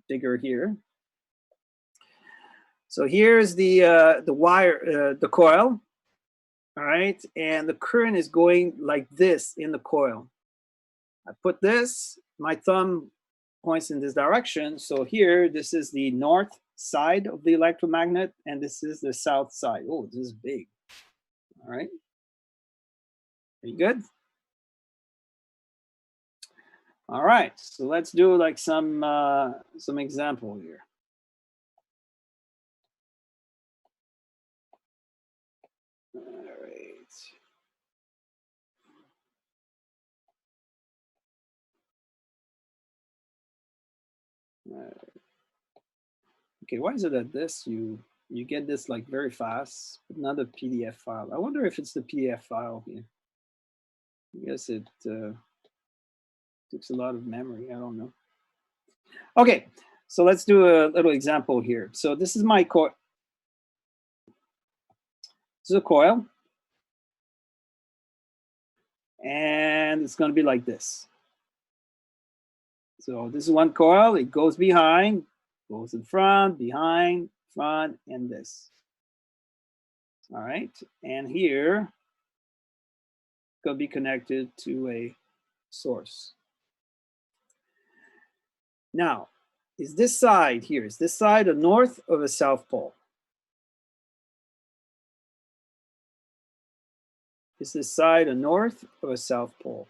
bigger here. So here's the wire, the coil, all right? And the current is going like this in the coil. I put this, my thumb points in this direction. So here, this is the north side of the electromagnet, and this is the south side. Oh, this is big. All right. Pretty good. All right, so let's do like some example here. All right. Okay, why is it that this you get this like very fast, but not a PDF file? I wonder if it's the PDF file here. I guess it takes a lot of memory. I don't know. Okay, so let's do a little example here. So this is my coil. This is a coil. And it's going to be like this. So this is one coil. It goes behind, goes in front, behind, front, and this. All right. And here, going to be connected to a source. Now, is this side here, is this side a north or a south pole? Is this side a north or a south pole?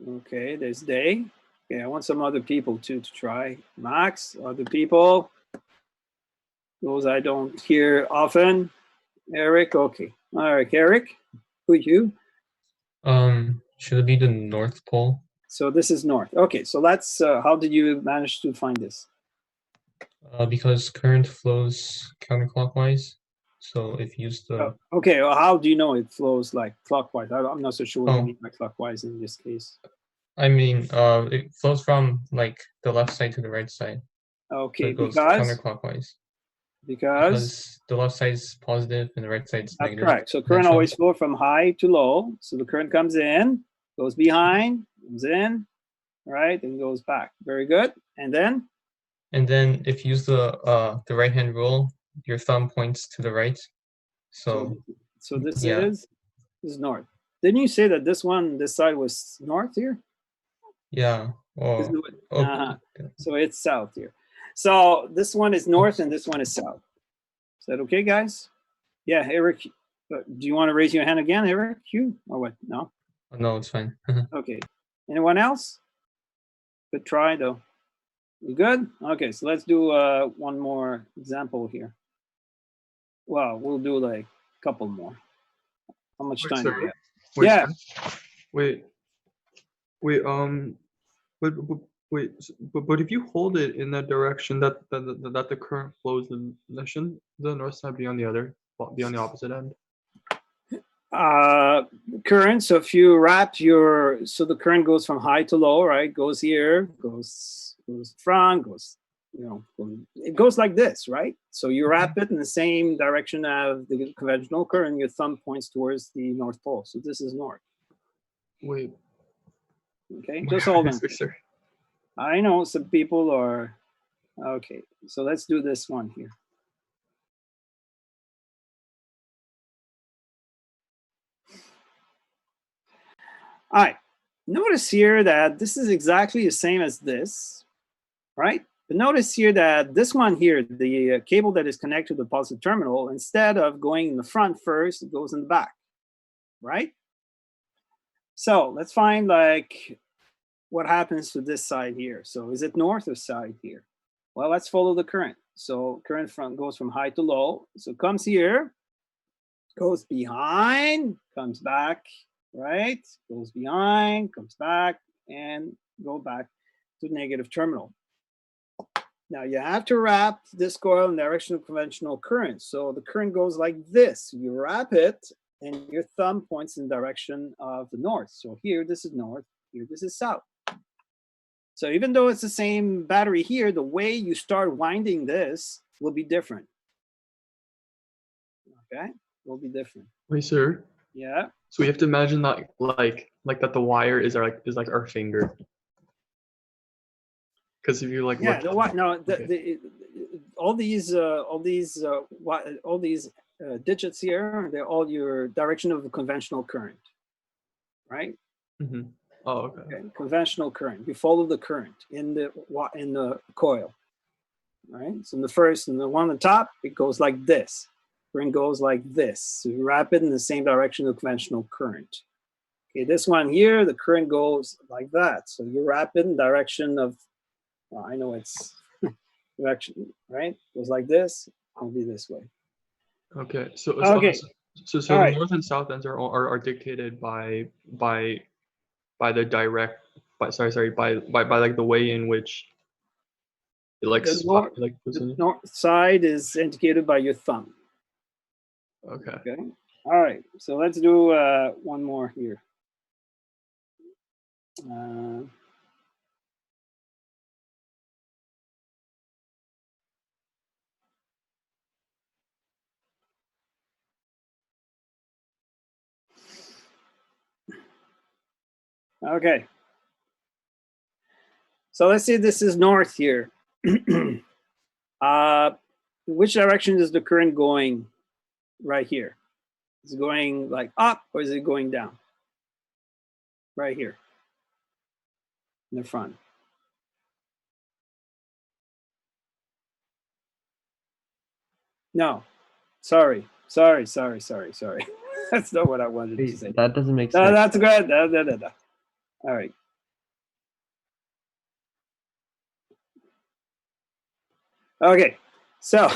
Okay, there's Day. Okay, I want some other people too to try. Max, other people. Those I don't hear often. Eric, okay. All right, Eric, who are you? Should it be the North Pole? So this is north. Okay, so that's, how did you manage to find this? Because current flows counterclockwise. So if you use the... Okay, well, how do you know it flows like clockwise? I'm not so sure what you Oh. mean by clockwise in this case. I mean, it flows from like the left side to the right side. So Okay, it goes because counterclockwise. Because the left side is positive and the right side is that's negative. correct. So current always flows from high to low. So the current comes in, goes behind, comes in, right, and goes back. Very good. And then? And then if you use the right hand rule, your thumb points to the right. So this yeah. is north. Didn't you say that this side was north here? Yeah. Is Oh, it- okay. So it's south here. So this one is north and this one is south. Is that okay, guys? Yeah, Eric, do you want to raise your hand again, Eric? Hugh, or what? No? No, it's fine. Okay. Anyone else? Good try, though. You good? Okay, so let's do one more example here. Well, we'll do like a couple more. How much time do we have? Wait, Yeah. sir. Wait. But if you hold it in that direction that the current flows in, shouldn't the north side be on the opposite end? Current, so if you wrap so the current goes from high to low, right? Goes here, goes front, goes, it goes like this, right? So you wrap it in the same direction as the conventional current, your thumb points towards the North Pole. So this is north. Wait. Okay, just hold on. Sir. I know some people are, okay, so let's do this one here. All right, notice here that this is exactly the same as this, right? But notice here that this one here, the cable that is connected to the positive terminal, instead of going in the front first, it goes in the back, right? So let's find like what happens to this side here. So is it north or south here? Well, let's follow the current. So current goes from high to low. So comes here, goes behind, comes back, right? Goes behind, comes back, and go back to negative terminal. Now you have to wrap this coil in the direction of conventional current. So the current goes like this. You wrap it, and your thumb points in the direction of the north. So here, this is north. Here, this is south. So even though it's the same battery here, the way you start winding this will be different. Okay, will be different. Wait, sir. Yeah. So we have to imagine that like that the wire is like our finger. Because if you like yeah, look, all these digits here, they're all your direction of the conventional current, right? Mm-hmm. Oh, okay. Conventional current. You follow the current in the coil, right? So in the first, and the one on the top, it goes like this. Current goes like this. So you wrap it in the same direction of conventional current. Okay, this one here, the current goes like that. So you wrap it in direction of, well, I know it's direction, right? Goes like this. It'll be this way. Okay. So okay. So the right. North and south ends are dictated by the direct, by like the way in which it like the north side is indicated by your thumb. Okay. Okay. All right. So let's do one more here. Okay. So let's say this is north here. Which direction is the current going right here? Is it going like up or is it going down? Right here in the front. No, sorry. That's not what I wanted to say. That doesn't make sense. No, that's good. All right. Okay, so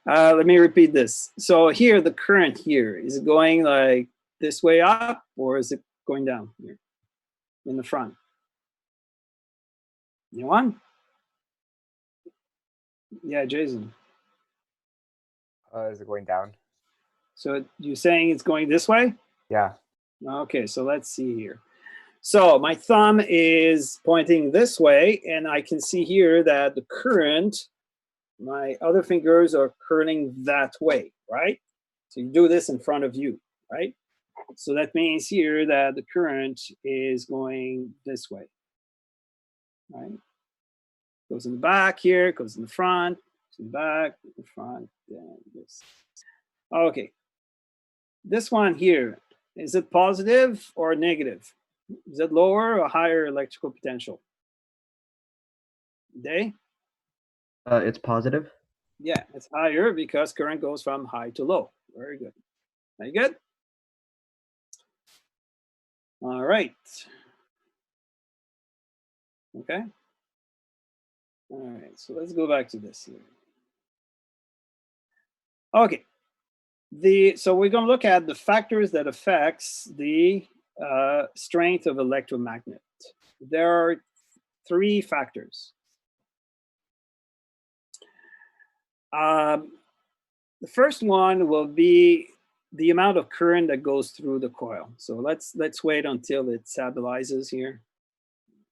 let me repeat this. So here, the current here, is it going like this way up or is it going down here in the front? Anyone? Yeah, Jason. Is it going down? So you're saying it's going this way? Yeah. Okay, so let's see here. So my thumb is pointing this way, and I can see here that the current, my other fingers are curling that way, right? So you do this in front of you, right? So that means here that the current is going this way, right? Goes in the back here, goes in the front, goes in the back, the front, then this. Okay. This one here, Is it positive or negative? Is it lower or higher electrical potential? Day? It's positive. Yeah, it's higher because current goes from high to low. Very good. Very good. All right. Okay. All right, so let's go back to this here. Okay. So we're going to look at the factors that affects the strength of electromagnet. There are 3 factors. The first one will be the amount of current that goes through the coil. So let's wait until it stabilizes here.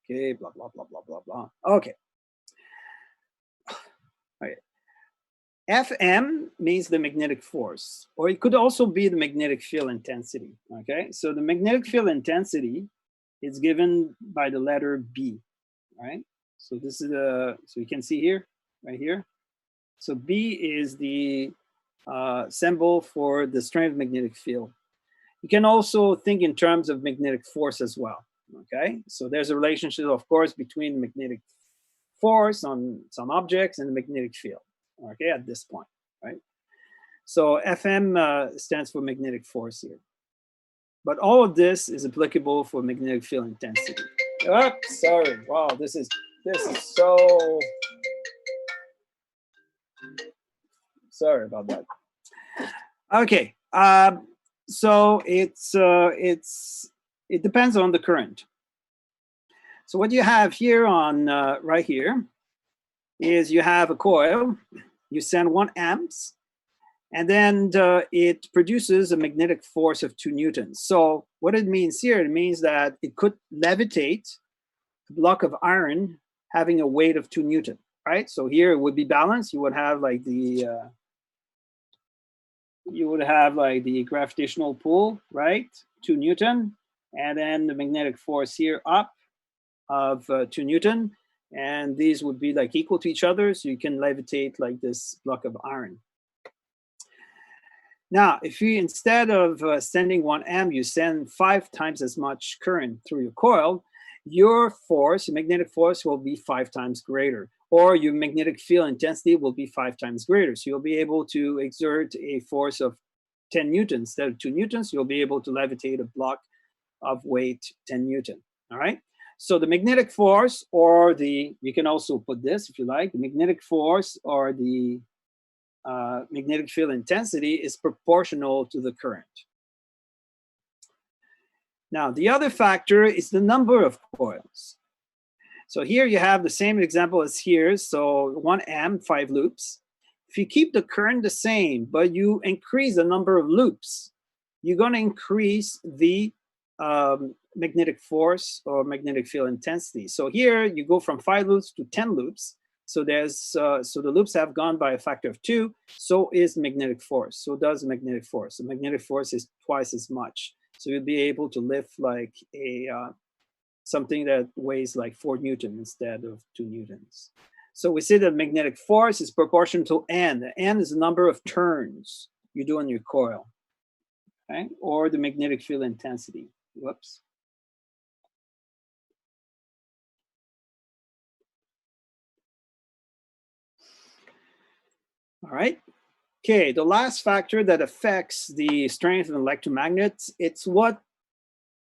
Okay, blah, blah, blah, blah, blah, blah. Okay. All right. Fm means the magnetic force, or it could also be the magnetic field intensity. Okay, so the magnetic field intensity is given by the letter B, right? So this is so you can see here, right here. So B is the symbol for the strength of magnetic field. You can also think in terms of magnetic force as well. Okay, so there's a relationship, of course, between magnetic force on some objects and the magnetic field. Okay, at this point, right? So FM stands for magnetic force here. But all of this is applicable for magnetic field intensity. Oh, sorry. Wow, this is so. Sorry about that. Okay, so it depends on the current. So what you have here on right here is you have a coil. You send 1 amps, and then it produces a magnetic force of 2 newtons. So what it means here, it means that it could levitate a block of iron having a weight of 2 newton, right? So here it would be balanced. You would have like the gravitational pull, right? 2 newton, and then the magnetic force here up of 2 newton, and these would be like equal to each other, so you can levitate like this block of iron. Now, if you, instead of sending 1 amp, you send 5 times as much current through your coil, your force, your magnetic force, will be 5 times greater, or your magnetic field intensity will be 5 times greater. So you'll be able to exert a force of 10 newtons instead of 2 newtons. You'll be able to levitate a block of weight 10 newton. All right. So the magnetic force, or you can also put this if you like, the magnetic force or the magnetic field intensity is proportional to the current. Now, the other factor is the number of coils. So here you have the same example as here. So 1 amp, 5 loops. If you keep the current the same, but you increase the number of loops, you're going to increase the magnetic force or magnetic field intensity. So here you go from 5 loops to 10 loops. So so the loops have gone by a factor of 2. So is magnetic force. So does magnetic force. The magnetic force is twice as much. So you'll be able to lift like something that weighs like 4 newtons instead of 2 newtons. So we say that magnetic force is proportional to N. The N is the number of turns you do on your coil, okay? Or the magnetic field intensity. Whoops. All right. Okay, the last factor that affects the strength of electromagnets, it's what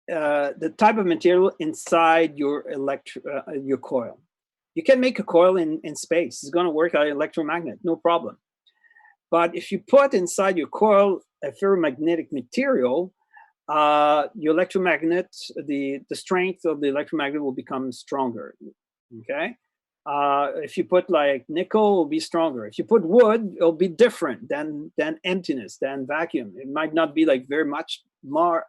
the type of material inside your coil. You can make a coil in space. It's going to work on an electromagnet, no problem. But if you put inside your coil a ferromagnetic material, your electromagnet, the strength of the electromagnet will become stronger. Okay. If you put like nickel, it will be stronger. If you put wood, it'll be different than emptiness, than vacuum. It might not be like very much more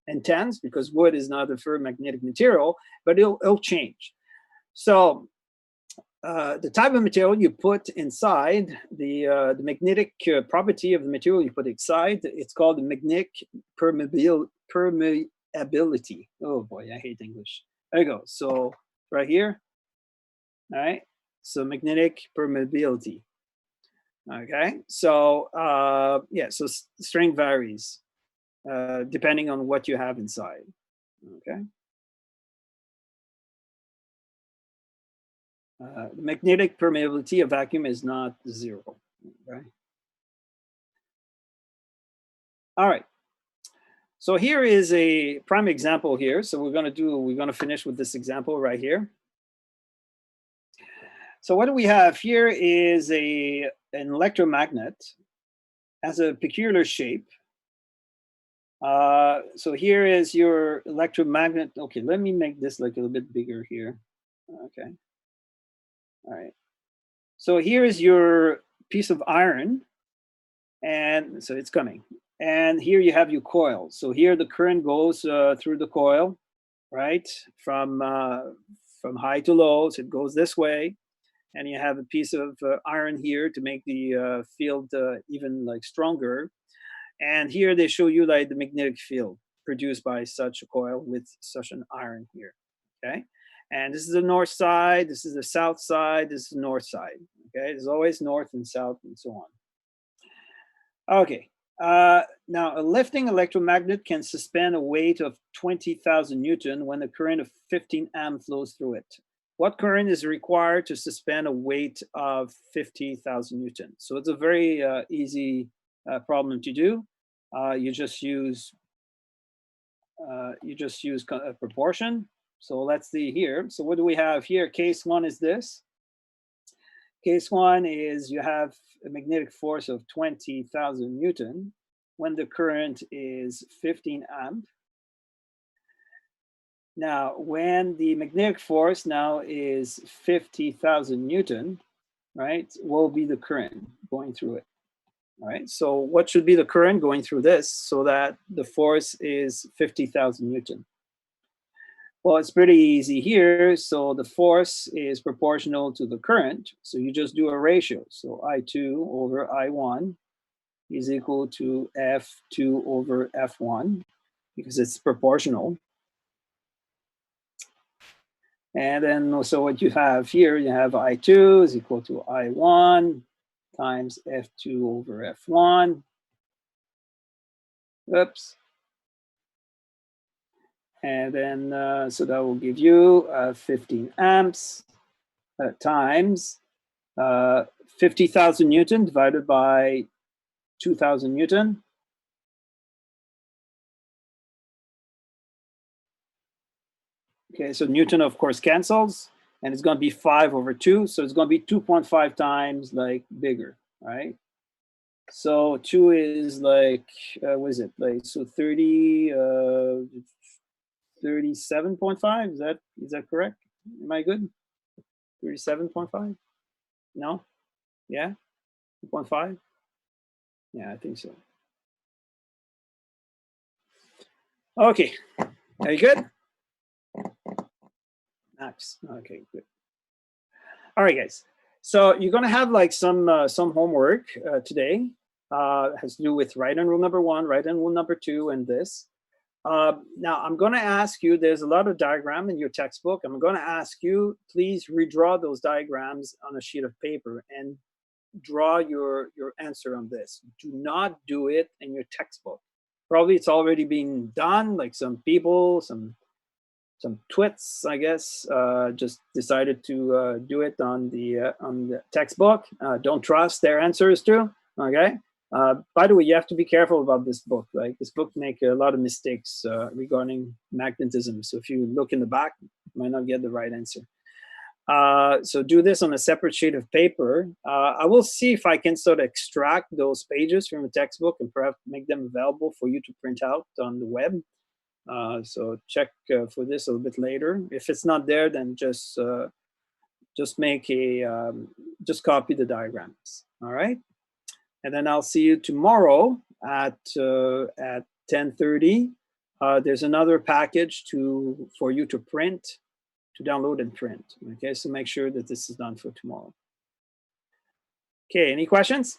intense, because wood is not a ferromagnetic material, but it'll change. So the type of material you put inside, the magnetic property of the material you put inside, it's called the magnetic permeability. Oh boy, I hate English. There you go. So right here, all right? So magnetic permeability. Okay, so yeah, so strength varies depending on what you have inside. Okay. The magnetic permeability of vacuum is not 0. Okay. All right. So here is a prime example here. So we're going to finish with this example right here. So what do we have here is an electromagnet, has a peculiar shape. So here is your electromagnet. Okay, let me make this like a little bit bigger here. Okay. All right. So here is your piece of iron, and so it's coming. And here you have your coil. So here the current goes through the coil, right? From high to low, so it goes this way. And you have a piece of iron here to make the field even like stronger. And here they show you like the magnetic field produced by such a coil with such an iron here, okay? And this is the north side, this is the south side, this is the north side, okay? There's always north and south and so on. Okay, now a lifting electromagnet can suspend a weight of 20,000 Newton when a current of 15 amp flows through it. What current is required to suspend a weight of 50,000 Newton? So it's a very easy problem to do. You just use proportion. So let's see here. So what do we have here? Case 1 is this. Case 1 is you have a magnetic force of 20,000 Newton when the current is 15 amp. Now, when the magnetic force now is 50,000 Newton, right, what will be the current going through it? All right, so what should be the current going through this so that the force is 50,000 Newton? Well, it's pretty easy here. So the force is proportional to the current. So you just do a ratio. So I2 over I1 is equal to F2 over F1 because it's proportional. And then, so what you have here, you have I2 is equal to I1 times F2 over F1. Oops. And then, so that will give you 15 amps times 50,000 Newton divided by 2,000 Newton. Okay, so Newton, of course, cancels, and it's going to be 5 over 2. So it's going to be 2.5 times like bigger, right? So 2 is like, what is it? Like, so 37.5, is that correct? Am I good? 37.5? No? Yeah? 2.5? Yeah, I think so. Okay, are you good? Nice. Okay, good. All right, guys. So you're gonna have like some homework today. Has to do with right-hand rule number 1, right-hand rule number 2, and this. Now I'm gonna ask you. There's a lot of diagram in your textbook. I'm gonna ask you, please redraw those diagrams on a sheet of paper and draw your answer on this. Do not do it in your textbook. Probably it's already being done. Like some people, some twits, I guess, just decided to do it on the textbook. Don't trust their answers too. Okay. By the way, you have to be careful about this book. Like this book make a lot of mistakes regarding magnetism. So if you look in the back, you might not get the right answer. So do this on a separate sheet of paper. I will see if I can sort of extract those pages from the textbook and perhaps make them available for you to print out on the web. So check for this a little bit later. If it's not there, then just make just copy the diagrams. All right, and then I'll see you tomorrow at 10:30. There's another package for you to print, to download and print. Okay, so make sure that this is done for tomorrow. Okay, any questions?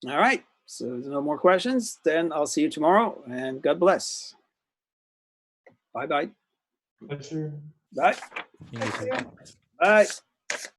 All right. So there's no more questions. Then I'll see you tomorrow, and God bless. Bye-bye. Pleasure. Bye. Thank you. Bye.